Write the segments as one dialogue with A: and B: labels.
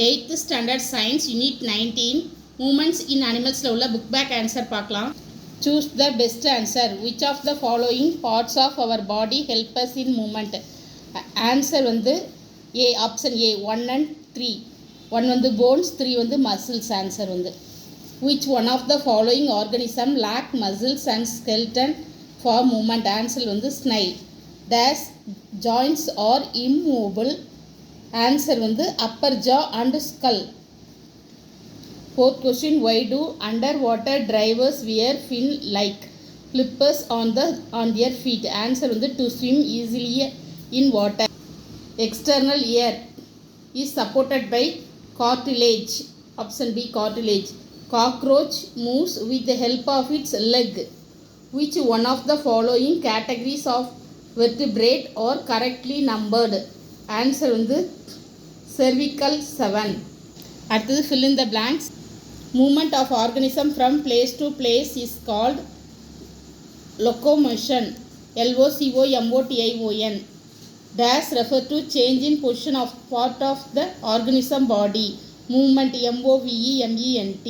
A: 8th standard science unit 19 movements in animals உள்ள book back answer பார்க்கலாம். Choose the best answer. Which of the following parts of our body help us in movement? Answer வந்து A, option A 1 and 3. 1 வந்து bones, 3 வந்து muscles. Answer வந்து which one of the following organism lack muscles and skeleton for movement? Answer வந்து snail. Dash joints are immovable. Answer வந்து upper jaw and skull. Fourth question, why do underwater divers wear fin like flippers on their feet? Answer வந்து to swim easily in water. External ear is supported by cartilage. Option B, cartilage. Cockroach moves with the help of its leg. Which one of the following categories of vertebrate are correctly numbered? Answer வந்து cervical 7. அடுத்தது fill in the blanks. Movement of organism from place to place is called locomotion. LOCOMOTION. Dash refer to change in position of part of the organism body. Movement MOVEMENT.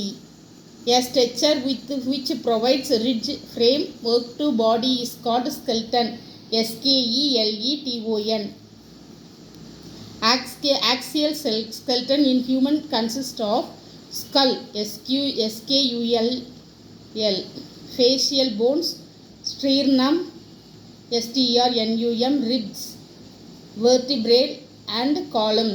A: A structure with which provides ridge framework to body is called skeleton. SKELETON. Axial skeleton in human consists of skull. SKULL. Facial bones. Sternum. STERNUM. Ribs. Vertebrae and column.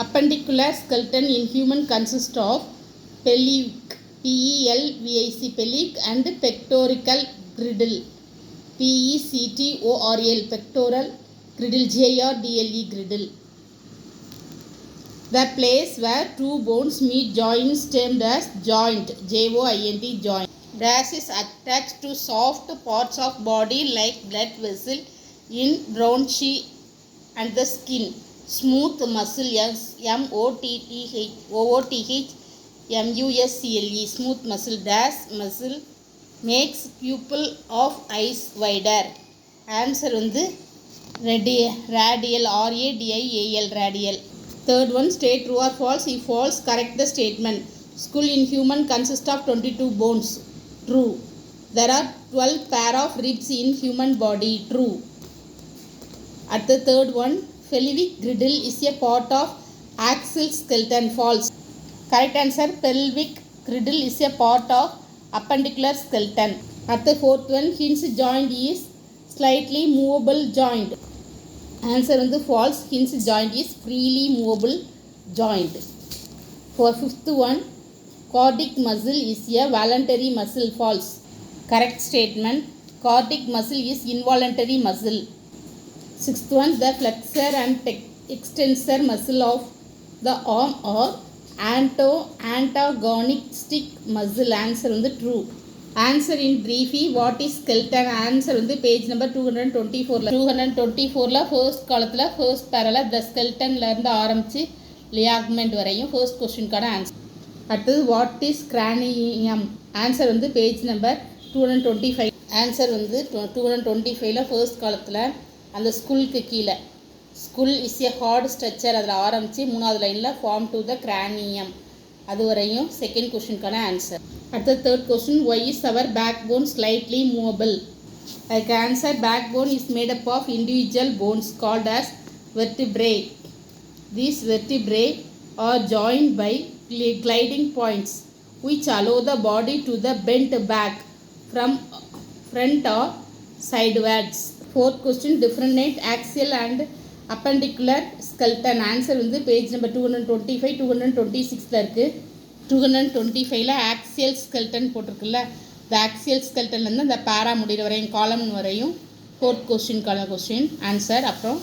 A: Appendicular skeleton in human consists of pelvic. PELVIC. Pelvic and pectoral girdle. PECTORAL. Pectoral girdle. GIRDLE. Girdle. The place where two bones meet joins termed as joint. JOINT. Joint. Dash is attached to soft parts of body like blood vessel in bronchi and the skin. Smooth muscle. SMOOTH smooth muscle. Dash muscle makes pupil of eyes wider. Answer வந்து radial. RADIAL. Radial. Third one, state true or false. If false, correct the statement. Skull in human consists of 22 bones. True. There are 12 pair of ribs in human body. True. At the third one, pelvic girdle is a part of axial skeleton. False. Correct answer, pelvic girdle is a part of appendicular skeleton. At the fourth one, hinge joint is slightly movable joint. Answer வந்து false. Hinge joint is freely movable joint. For fifth one, cardiac muscle is a voluntary muscle. False. Correct statement, cardiac muscle is involuntary muscle. Sixth one, the flexor and extensor muscle of the arm are antagonistic muscle. Answer வந்து true. Answer in briefly, what is skeleton? Answer வந்து page number 224 first காலத்தில் first parallel the skeletonல இருந்து ஆரம்பித்து ligament வரையும் first questionக்கான answer. அடுத்தது what is cranium? Answer வந்து page number 225. Answer வந்து 225 first காலத்தில் அந்த ஸ்குல்க்கு கீழே skull is a hard structure அதில் ஆரம்பித்து மூணாவது லைனில் ஃபார்ம் டு த கிரானியம் அது வரையும் செகண்ட் கொஷினுக்கான ஆன்சர். அடுத்த third question, why is our backbone slightly movable? அதுக்கு answer, backbone is made up of individual bones called as vertebrae. These vertebrae are joined by gliding points which allow the body to the bent back from front or sidewards. Fourth question, differentiate axial and appendicular skeleton. Answer வந்து page number 225 226 இருக்குது. 225 axial skeleton போட்டிருக்குல்ல, இந்த axial ஸ்கெல்டன்லேருந்து அந்த பேரா முடிகிற வரையும் காலம் வரையும் fourth கொஸ்டின்கான question answer. அப்புறம்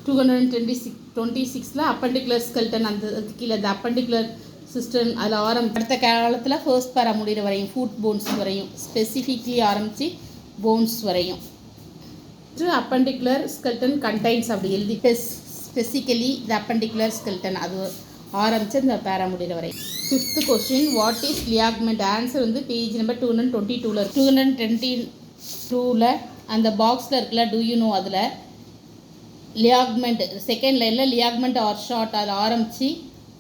A: 226 அப்பெண்டிகுலர் ஸ்கெல்டன் அந்த கீழே இந்த அப்பெண்டிகுலர் சிஸ்டம் அதில் அடுத்த காலத்தில் ஃபர்ஸ்ட் பேரா முடிகிற வரையும் ஃபுட் போன்ஸ் வரையும் ஸ்பெசிஃபிக்லி ஆரம்பித்து போன்ஸ் வரையும். அப்பெண்டிகுலர் ஸ்கெல்டன் கண்டைன்ஸ் அப்படி எழுதி ஸ்பெசிக்கலி த அப்பெண்டிகுலர் ஸ்கெல்டன் அது ஆரம்பித்து இந்த பேரா முடிகிற வரை. Fifth question, what is ligament? Answer வந்து பேஜ் நம்பர் 222 222 அந்த பாக்ஸில் இருக்குல்ல, டூ யூ நோ அதில் லியாக்மெண்ட் செகண்ட் லைனில் லியாக்மெண்ட் ஆர் ஷார்ட் அதில் ஆரம்பித்து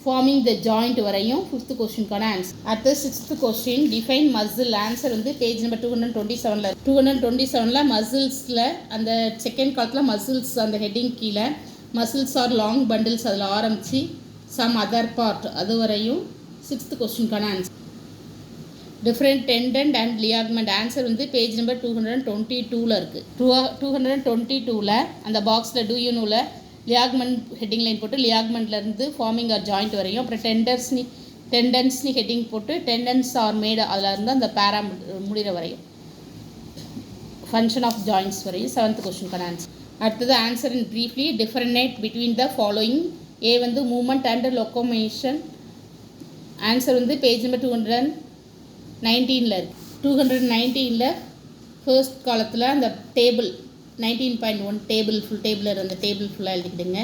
A: ஃபார்மிங் த ஜாயிண்ட் வரையும் ஃபிஃப்த் கொஸ்டினுக்கான ஆன்சர். அடுத்து sixth question define muscle. Answer வந்து பேஜ் நம்பர் 227. 227 மசில்ஸில் அந்த செகண்ட் காலத்தில் மசில்ஸ் அந்த ஹெட்டிங் கீழே மசில்ஸ் ஆர் லாங் பண்டில்ஸ் அதில் ஆரம்பித்து சம் அதர் பார்ட் அது வரையும் சிக்ஸ்த் கொஸ்டினுக்கான answer. Different tendon and ligament. Answer வந்து பேஜ் நம்பர் 222 இருக்குது. 222 அந்த பாக்ஸில் டூ யூ நோவில் லியாக்மெண்ட் ஹெட்டிங் லைன் போட்டு லியாக்மெண்ட்லேருந்து ஃபார்மிங் ஆர் ஜாயிண்ட் வரையும், அப்புறம் டெண்டன்ஸ்னி ஹெட்டிங் போட்டு டெண்டன்ஸ் ஆர் மேடு அதில் இருந்து அந்த பேரா முடிகிற வரையும் ஃபங்க்ஷன் ஆஃப் ஜாயின்ட்ஸ் வரையும் செவன்த் கொஸ்டினுக்கான ஆன்சர். அடுத்தது answer in briefly differentiate between the following. A வந்து மூமெண்ட் அண்ட் லொக்கோமேஷன். ஆன்சர் வந்து பேஜ் நம்பர் 219 இருக்குது. 219 ஃபர்ஸ்ட் காலத்தில் அந்த டேபிள் 19.1 டேபிள் அந்த டேபிள் ஃபுல்லாக எழுதிக்கிடுங்க.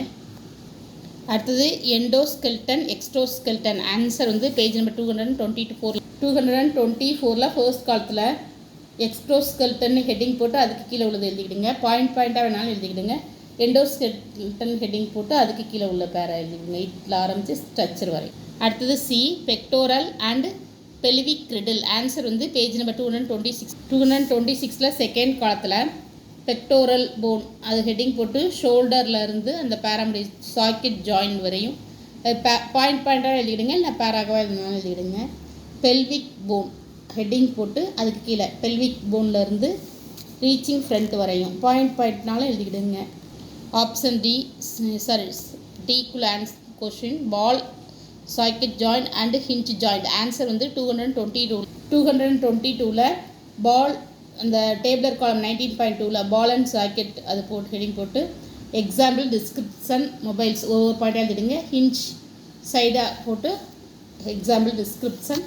A: அடுத்தது எண்டோஸ்கெல்டன் எக்ஸ்ட்ரோஸ்கெல்டன். ஆன்சர் வந்து பேஜ் நம்பர் 224. 224 ஃபர்ஸ்ட் காலத்தில் எக்ஸ்ட்ரோஸ்கெல்டன் ஹெட்டிங் போட்டு அதுக்கு கீழே உள்ளது எழுதிக்கிடுங்க. பாயிண்டாக வேணாலும் எழுதிக்கிடுங்க. எண்டோஸ்கெல்டன் ஹெட்டிங் போட்டு அதுக்கு கீழே உள்ள பேரை எழுதிக்கிடுங்க. இதில் ஆரம்பித்து ஸ்ட்ரக்சர் வரை. அடுத்தது C pectoral and pelvic girdle. Answer வந்து பேஜ் நம்பர் 226. 226 செகண்ட் காலத்தில் பெக்டோரல் போன் அது ஹெட்டிங் போட்டு ஷோல்டரில் இருந்து அந்த பேராமிடி சாக்கெட் ஜாயின் வரையும் பாயிண்டாக எழுதிடுங்க, இல்லை பேராகவாக எழுதினாலும் எழுதிடுங்க. பெல்விக் போன் ஹெட்டிங் போட்டு அதுக்கு கீழே பெல்விக் போன்லேருந்து ரீச்சிங் ஃப்ரண்ட் வரையும் பாயிண்ட்னாலும் எழுதிக்கிடுங்க. ஆப்ஷன் டி டிக்குள்ள answer question ball socket joint and hinge joint. Answer வந்து 222. 222 பால் அந்த டேபிளர் காலம் 19.2 பால் அண்ட் சாக்கெட் அது போட்டு ஹெட்டிங் போட்டு எக்ஸாம்பிள் டிஸ்கிரிப்ஷன் மொபைல்ஸ் ஒவ்வொரு பாயிண்டாக எழுதிடுங்க. ஹிஞ்ச் சைடாக போட்டு எக்ஸாம்பிள் டிஸ்கிரிப்ஷன்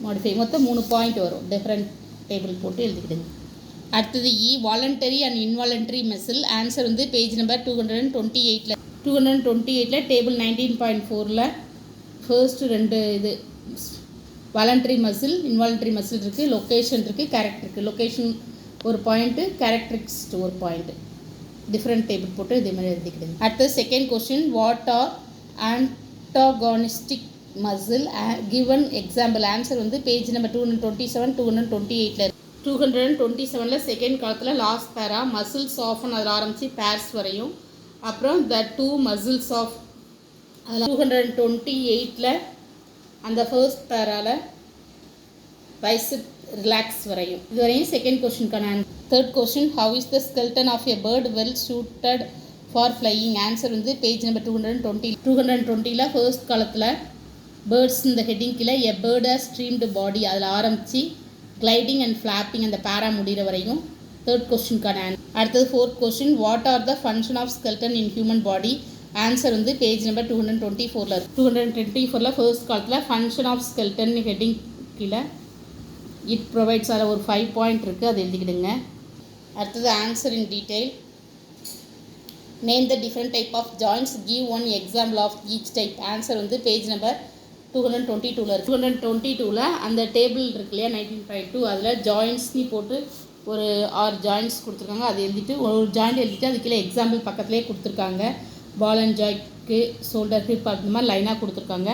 A: மாடிஃபை மொத்தம் 3 பாயிண்ட் வரும். டிஃப்ரெண்ட் டேபிள் போட்டு எழுதிக்கிடுங்க. அடுத்தது இ voluntary and involuntary muscle. Answer வந்து பேஜ் நம்பர் 228. 228 டேபிள் 19.4 ஃபர்ஸ்ட்டு 2 இது வாலண்டரி மசில் இன்வாலண்டரி மசில் இருக்குது, லொக்கேஷன் இருக்குது, கேரக்டர் இருக்குது. லொக்கேஷன் ஒரு பாயிண்ட்டு, கேரக்டரிஸ்ட் ஒரு பாயிண்ட்டு. டிஃப்ரெண்ட் டேபிள் போட்டு இதே மாதிரி எழுதிக்கிடுங்க. அடுத்தது second question what are antagonistic muscle given example. Answer வந்து பேஜ் நம்பர் 227 228 227 செகண்ட் காலத்தில் லாஸ்ட் பேரா மசில்ஸ் ஆஃப்னு அதில் ஆரம்பித்து பேர்ஸ் வரையும், அப்புறம் த டூ மசில்ஸ் ஆஃப் அதில் 228 அந்த ஃபர்ஸ்ட் பேரால் பைசெப் ரிலாக்ஸ் வரையும். இது வரையும் செகண்ட் கொஸ்டினுக்கான answer. Third question how is the skeleton of a bird well suited for flying. Answer வந்து பேஜ் நம்பர் 220 ஃபர்ஸ்ட் காலத்தில் பேர்ட்ஸ் இந்த ஹெட்டிங் கீழே எ பேர்ட் ஸ்ட்ரீம்டு பாடி அதில் ஆரம்பித்து கிளைடிங் அண்ட் ஃப்ளாப்பிங் அந்த பேரா முடிகிற வரையும் தேர்ட் கொஸ்டினுக்கான ஆன்சர். அடுத்தது fourth question what are the function of skeleton in human body. Answer வந்து பேஜ் நம்பர் 224 224 ஃபர்ஸ்ட் காலத்தில் ஃபங்க்ஷன் ஆஃப் ஸ்கெல்டன் ஹெட்டிங் கீழே இட் ப்ரொவைட்ஸ் அதில் ஒரு 5 பாயிண்ட் இருக்குது, அதை எழுதிக்கிடுங்க. அடுத்தது answer in detail. Name the different type of joints, give one example of each type. Answer வந்து பேஜ் நம்பர் 222 222 அந்த டேபிள் இருக்கு இல்லையா 19.2 அதில் ஜாயின்ட்ஸ்னு போட்டு ஒரு 6 ஜாயின்ட்ஸ் கொடுத்துருக்காங்க. அதை எழுதிட்டு ஒரு ஜாயிண்ட் எழுதிட்டு அது கீழே எக்ஸாம்பிள் பக்கத்துலேயே கொடுத்துருக்காங்க. பால் அண்ட் ஜாய்க்கு ஷோல்டர் ஹிப் அந்த மாதிரி லைனாக கொடுத்துருக்காங்க.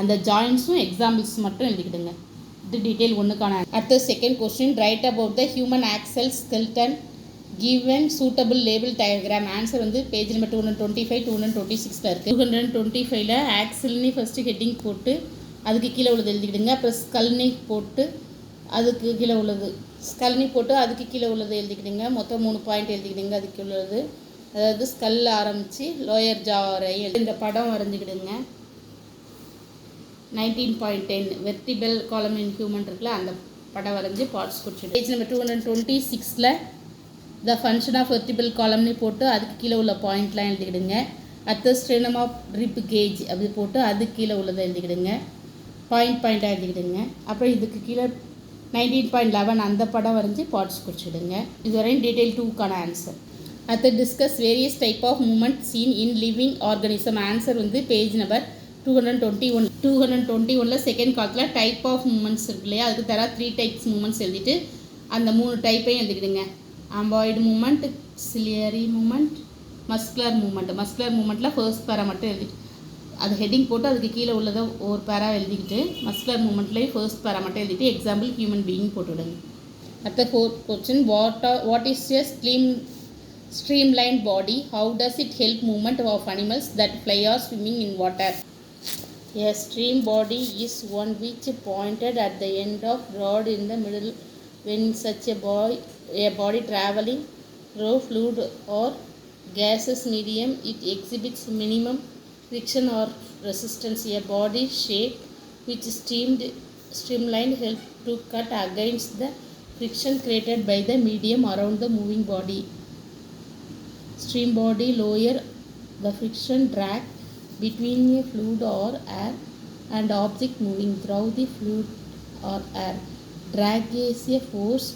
A: அந்த ஜாயின்ட்ஸும் எக்ஸாம்பிள்ஸ் மட்டும் எழுதிக்கிடுங்க. இது டீட்டெயில் ஒன்றுக்கான. அடுத்த second question right about the human axle skeleton given suitable label diagram. Answer வந்து பேஜ் நம்பர் 225 226 இருக்குது. 225 ஆக்சல்னி ஃபஸ்ட்டு ஹெட்டிங் போட்டு அதுக்கு கீழே உள்ளது எழுதிக்கிடுங்க. அப்புறம் ஸ்கல்னி போட்டு அதுக்கு கீழே உள்ளது அதுக்கு கீழே உள்ளது எழுதிக்கிடுங்க. மொத்தம் 3 பாயிண்ட் எழுதிக்கிடுங்க. அதுக்கு உள்ளது அதாவது ஸ்கல்ல ஆரம்பித்து லோயர் ஜா வரை இந்த படம் வரைஞ்சிக்கிடுங்க. 19.10 வெர்டிபிள் காலம் இன் ஹியூமன் இருக்குல்ல அந்த படம் வரைஞ்சி பார்ட்ஸ் குறிச்சிடும். Page number 226 the function of vertebral காலம்னு போட்டு அதுக்கு கீழே உள்ள பாயிண்ட்லாம் எழுதிக்கிடுங்க. அடுத்த ஸ்ட்ரெனம் ஆஃப் ரிப் கேஜ் அப்படி போட்டு அதுக்கு கீழே உள்ளதை எழுதிக்கிடுங்க. பாயிண்டாக எழுதிக்கிடுங்க. அப்புறம் இதுக்கு கீழே 19.11 அந்த படம் வரைஞ்சி பார்ட்ஸ் குறிச்சிடுங்க. இதுவரையும் டீட்டெயில் 2க்கான ஆன்சர். அடுத்து discuss various type of movement seen in living organism. Answer வந்து பேஜ் நம்பர் 221 செகண்ட் காலத்தில் டைப் ஆஃப் மூமெண்ட்ஸ் இருக்கு இல்லையா அதுக்கு தர 3 டைப்ஸ் மூமெண்ட்ஸ் எழுதிட்டு அந்த 3 டைப்பையும் எழுதிக்கிடுங்க. Amoeboid movement, ciliary movement, muscular மூமெண்ட்டில் ஃபர்ஸ்ட் பேரா மட்டும் எழுதி அது ஹெட்டிங் போட்டு அதுக்கு கீழே உள்ளதை ஒரு பேரா எழுதிக்கிட்டு மஸ்குலர் மூமெண்ட்லேயே ஃபர்ஸ்ட் பேரா மட்டும் எழுதிட்டு எக்ஸாம்பிள் ஹியூமன் பீயிங் போட்டுவிடுங்க. அடுத்த fourth question, what is a streamlined body? How does it help movement of animals that fly or swimming in water? A stream body is one which pointed at the end of rod in the middle. When such a body traveling through fluid or gaseous medium, it exhibits minimum friction or resistance. A body shape which streamlined help to cut against the friction created by the medium around the moving body. Stream body lower the friction drag between a fluid or air and object moving through the fluid or air. Drag is a force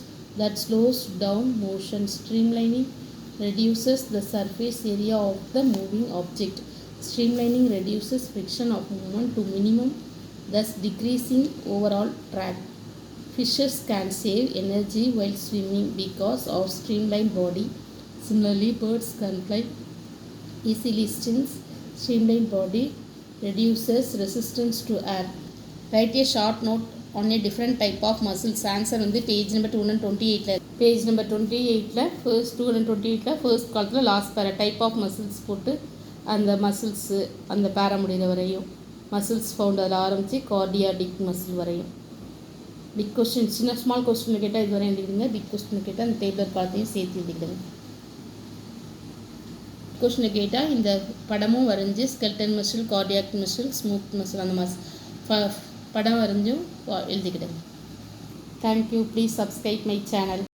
A: that slows down motion. Streamlining reduces the surface area of the moving object. Streamlining reduces friction of movement to minimum, thus decreasing overall drag. Fishes can save energy while swimming because of streamlined body. Similarly, birds can fly easily since streamlined body reduces resistance to air. Write a short note on a different type of muscles. Answer வந்து page number 228. Page number 28 first 228 first காலத்தில் last பேரா type of muscles போட்டு அந்த muscles அந்த பேரா முடிகிற வரையும் muscles found அதில் ஆரம்பித்து கார்டியாடிக் மசில் வரையும். பிக் கொஸ்டின் சின்ன ஸ்மால் கொஸ்டின் கேட்டால் இது வரை எழுதிக்கிடுங்க. பிக் கொஸ்டின் கேட்டால் அந்த டேபிள் காலத்தையும் சேர்த்து எழுதிக்கிடுங்க. கொஸ்டினை கேட்டால் இந்த படமும் வரைஞ்சி skeleton muscle, cardiac muscle, smooth muscle அந்த படம் வரைஞ்சும் எழுதிக்கிடுங்க. Thank you. Please subscribe my channel.